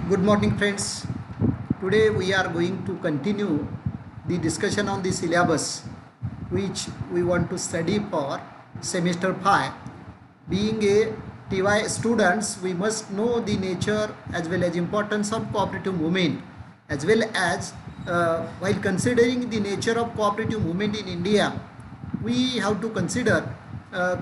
Good morning, friends. Today we are going to continue the discussion on the syllabus which we want to study for semester 5. Being a TY students, we must know the nature as well as importance of cooperative movement, as well as while considering the nature of cooperative movement in India, we have to consider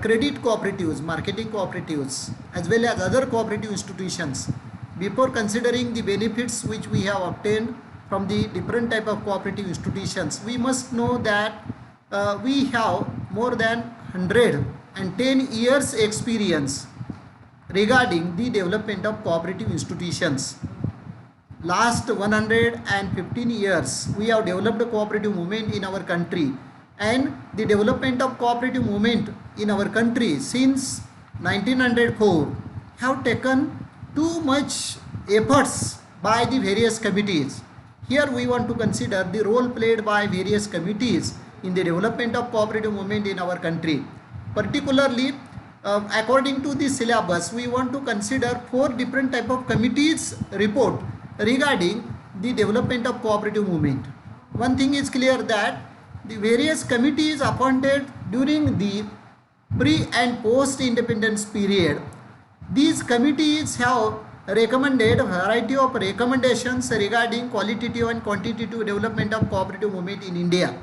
credit cooperatives, marketing cooperatives, as well as other cooperative institutions. Before considering the benefits which we have obtained from the different type of cooperative institutions, we must know that we have more than 110 years experience regarding the development of cooperative institutions. Last 115 years we have developed a cooperative movement in our country, and the development of cooperative movement in our country since 1904 have taken too much efforts by the various committees. Here we want to consider the role played by various committees in the development of cooperative movement in our country. Particularly, according to the syllabus, we want to consider 4 different type of committees report regarding the development of cooperative movement. One thing is clear that the various committees appointed during the pre and post independence period, these committees have recommended a variety of recommendations regarding qualitative and quantitative development of cooperative movement in India.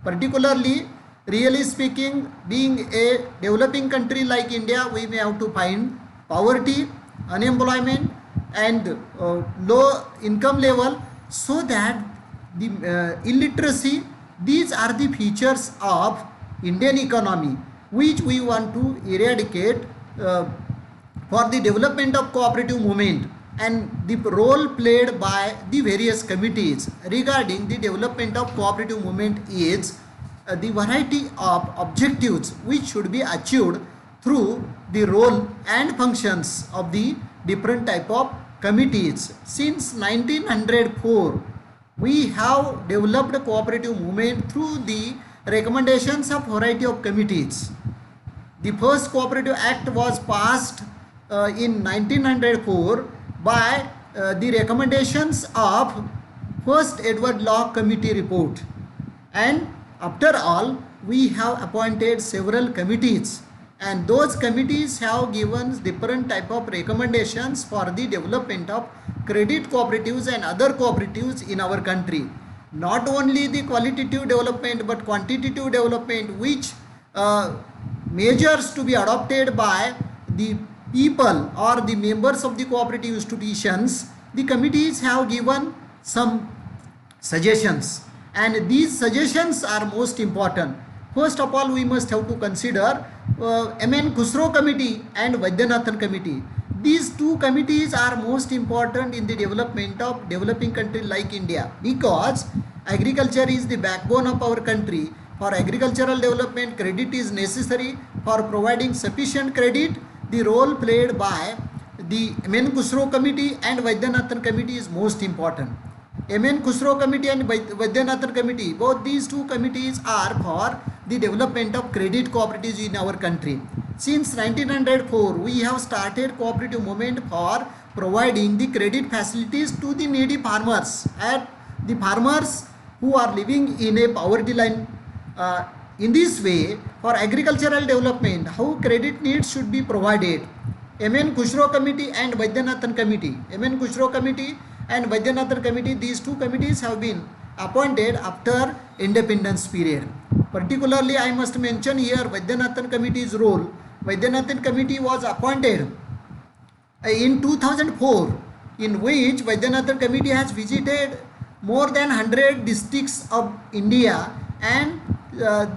Particularly, really speaking, being a developing country like India, we may have to find poverty, unemployment and low income level, so that the illiteracy, these are the features of Indian economy which we want to eradicate for the development of cooperative movement, and the role played by the various committees regarding the development of cooperative movement is the variety of objectives which should be achieved through the role and functions of the different type of committees. Since 1904 we have developed a cooperative movement through the recommendations of variety of committees. The first Cooperative Act was passed in 1904 by the recommendations of first Edward Law Committee report, and after all we have appointed several committees, and those committees have given different type of recommendations for the development of credit cooperatives and other cooperatives in our country. Not only the qualitative development but quantitative development, which measures to be adopted by the people or the members of the cooperative institutions. The committees have given some suggestions, and these suggestions are most important. First of all, we must have to consider M.N. Khusro Committee and Vaidyanathan Committee. These two committees are most important in the development of developing country like India, because agriculture is the backbone of our country. For agricultural development, credit is necessary. For providing sufficient credit, the role played by the M.N. Khusro Committee and Vaidyanathan Committee is most important. M.N. Khusro Committee and Vaidyanathan Committee, both these two committees are for the development of credit cooperatives in our country. Since 1904, we have started cooperative movement for providing the credit facilities to the needy farmers and the farmers who are living in a poverty line. In this way, for agricultural development, how credit needs should be provided. M.N. Khusro Committee and Vaidyanathan Committee. M.N. Khusro Committee and Vaidyanathan Committee, these two committees have been appointed after independence period. Particularly, I must mention here Vaidyanathan Committee's role. Vaidyanathan Committee was appointed in 2004, in which Vaidyanathan Committee has visited more than 100 districts of India, and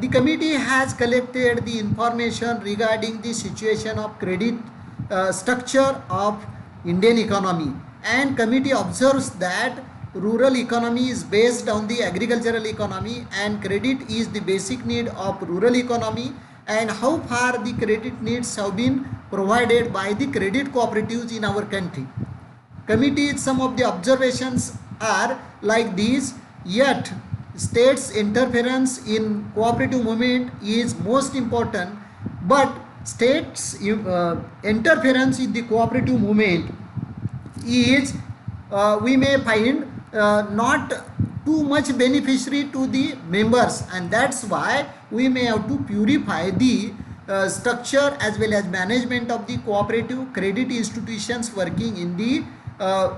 the committee has collected the information regarding the situation of credit structure of Indian economy, and committee observes that rural economy is based on the agricultural economy, and credit is the basic need of rural economy, and how far the credit needs have been provided by the credit cooperatives in our country. Committee, some of the observations are like these: yet states interference in cooperative movement is most important, but states interference in the cooperative movement is we may find not too much beneficiary to the members, and that's why we may have to purify the structure as well as management of the cooperative credit institutions working in the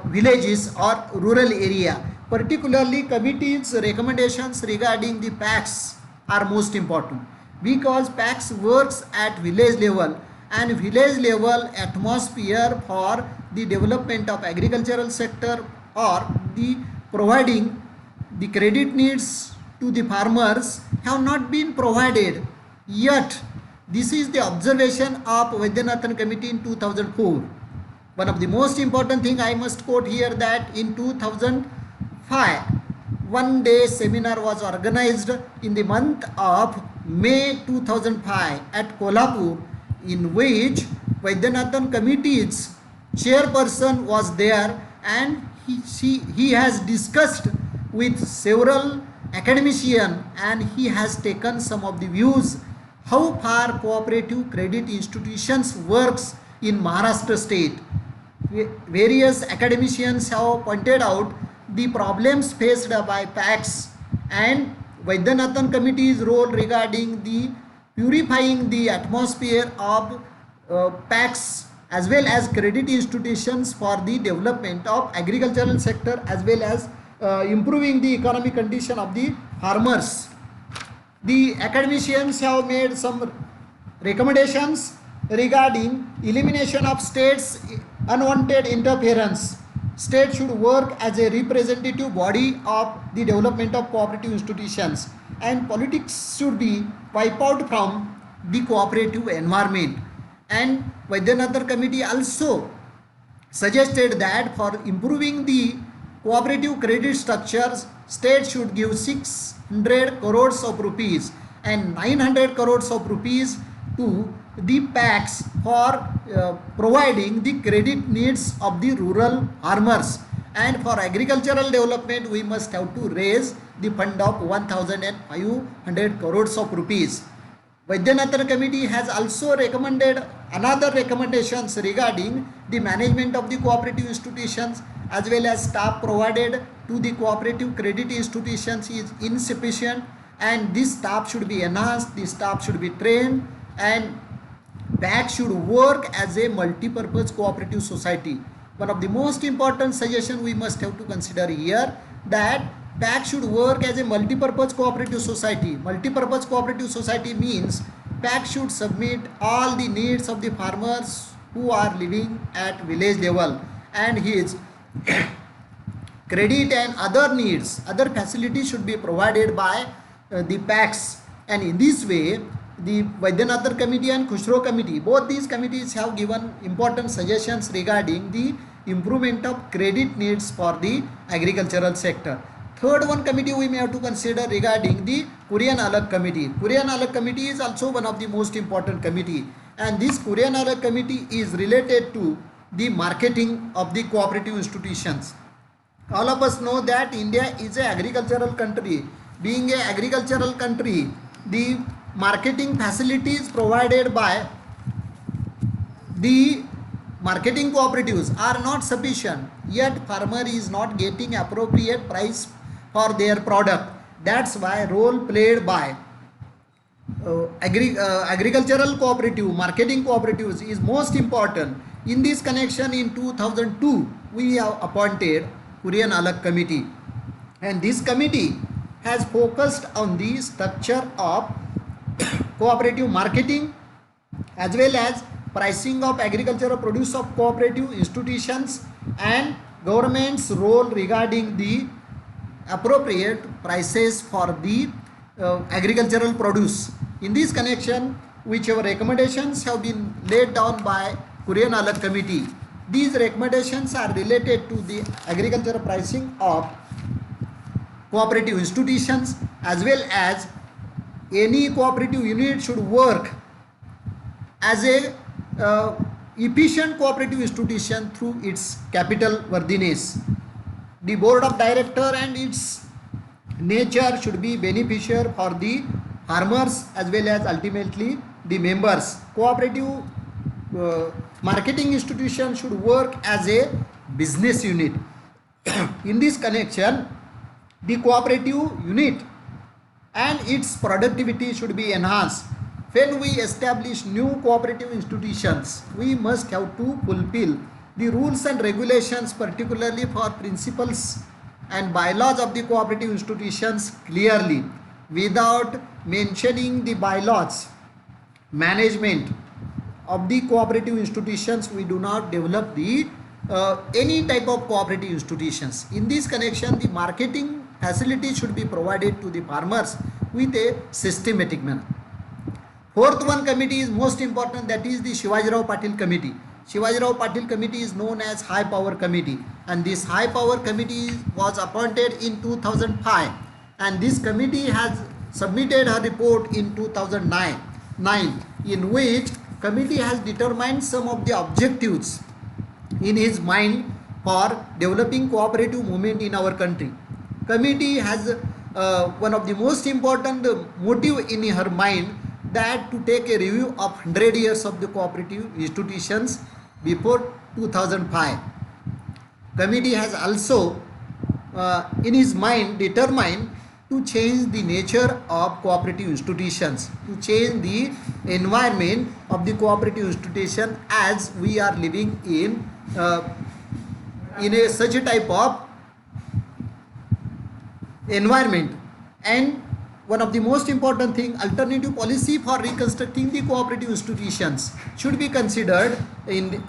villages or rural area. Particularly, committee's recommendations regarding the PACs are most important, because PACs works at village level, and village level atmosphere for the development of agricultural sector or the providing the credit needs to the farmers have not been provided yet. This is the observation of Vaidyanathan Committee in 2004. One of the most important thing I must quote here, that in 2005, one day seminar was organized in the month of May 2005 at Kolhapur, in which Vaidyanathan Committee's chairperson was there, and he has discussed with several academicians, and he has taken some of the views how far cooperative credit institutions works in Maharashtra state. Various academicians have pointed out the problems faced by PACs, and Vaidyanathan Committee's role regarding the purifying the atmosphere of PACs as well as credit institutions for the development of agricultural sector as well as improving the economic condition of the farmers. The academicians have made some recommendations regarding elimination of states' unwanted interference. State should work as a representative body of the development of cooperative institutions, and politics should be wiped out from the cooperative environment. And Vaidyanathan Committee also suggested that for improving the cooperative credit structures, state should give 600 crores of rupees and 900 crores of rupees to the PACs for providing the credit needs of the rural farmers. And for agricultural development, we must have to raise the fund of 1,500 crores of rupees. Vaidyanathan Committee has also recommended another recommendations regarding the management of the cooperative institutions as well as staff provided to the cooperative credit institutions is insufficient, and this staff should be enhanced, the staff should be trained, and PAC should work as a multi-purpose cooperative society. One of the most important suggestions we must have to consider here, that PAC should work as a multi-purpose cooperative society. Multi-purpose cooperative society means PAC should submit all the needs of the farmers who are living at village level, and his credit and other needs, other facilities should be provided by the PACs. And in this way, the Vaidyanathan Committee and Khushro Committee, both these committees have given important suggestions regarding the improvement of credit needs for the agricultural sector. Third one committee we may have to consider regarding the Kurian Alag Committee. Kurian Alag Committee is also one of the most important committee, and this Kurian Alag Committee is related to the marketing of the cooperative institutions. All of us know that India is an agricultural country. Being an agricultural country, the marketing facilities provided by the marketing cooperatives are not sufficient, yet farmer is not getting appropriate price for their product. That's why role played by agricultural cooperative, marketing cooperatives is most important. In this connection, in 2002, we have appointed Kurian Alag Committee, and this committee has focused on the structure of cooperative marketing as well as pricing of agricultural produce of cooperative institutions and government's role regarding the appropriate prices for the agricultural produce. In this connection, whichever recommendations have been laid down by Kurian Alag Committee, these recommendations are related to the agricultural pricing of cooperative institutions, as well as any cooperative unit should work as a efficient cooperative institution through its capital worthiness. The board of director and its nature should be beneficial for the farmers as well as ultimately the members. Cooperative marketing institution should work as a business unit. In this connection, the cooperative unit and its productivity should be enhanced. When we establish new cooperative institutions, we must have to fulfill the rules and regulations, particularly for principles and bylaws of the cooperative institutions clearly. Without mentioning the bylaws, management of the cooperative institutions, we do not develop the any type of cooperative institutions. In this connection, the marketing facility should be provided to the farmers with a systematic manner. Fourth one committee is most important, that is the Shivajirao Patil committee. Shivajirao Patil committee is known as high power committee, and this high power committee was appointed in 2005, and this committee has submitted her report in 2009, in which committee has determined some of the objectives in his mind for developing cooperative movement in our country. Committee has one of the most important motive in her mind, that to take a review of 100 years of the cooperative institutions before 2005. Committee has also in his mind determined to change the nature of cooperative institutions, to change the environment of the cooperative institution, as we are living in a such a type of environment. And one of the most important thing, alternative policy for reconstructing the cooperative institutions should be considered in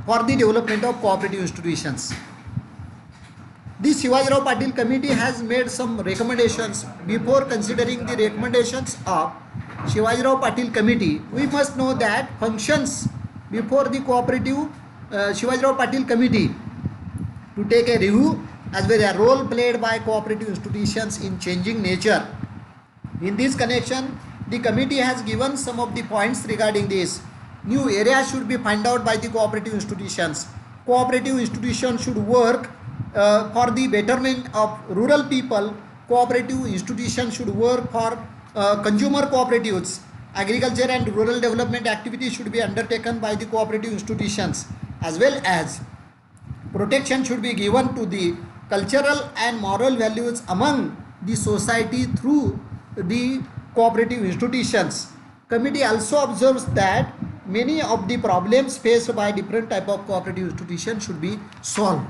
for the development of cooperative institutions. The Shivajirao Patil committee has made some recommendations. Before considering the recommendations of Shivajirao Patil committee, we must know that functions before the cooperative Shivajirao Patil committee to take a review, as well as role played by cooperative institutions in changing nature. In this connection, the committee has given some of the points regarding this. New areas should be found out by the cooperative institutions. Cooperative institutions should work for the betterment of rural people. Cooperative institutions should work for consumer cooperatives. Agriculture and rural development activities should be undertaken by the cooperative institutions, as well as protection should be given to the cultural and moral values among the society through the cooperative institutions. Committee also observes that many of the problems faced by different type of cooperative institutions should be solved.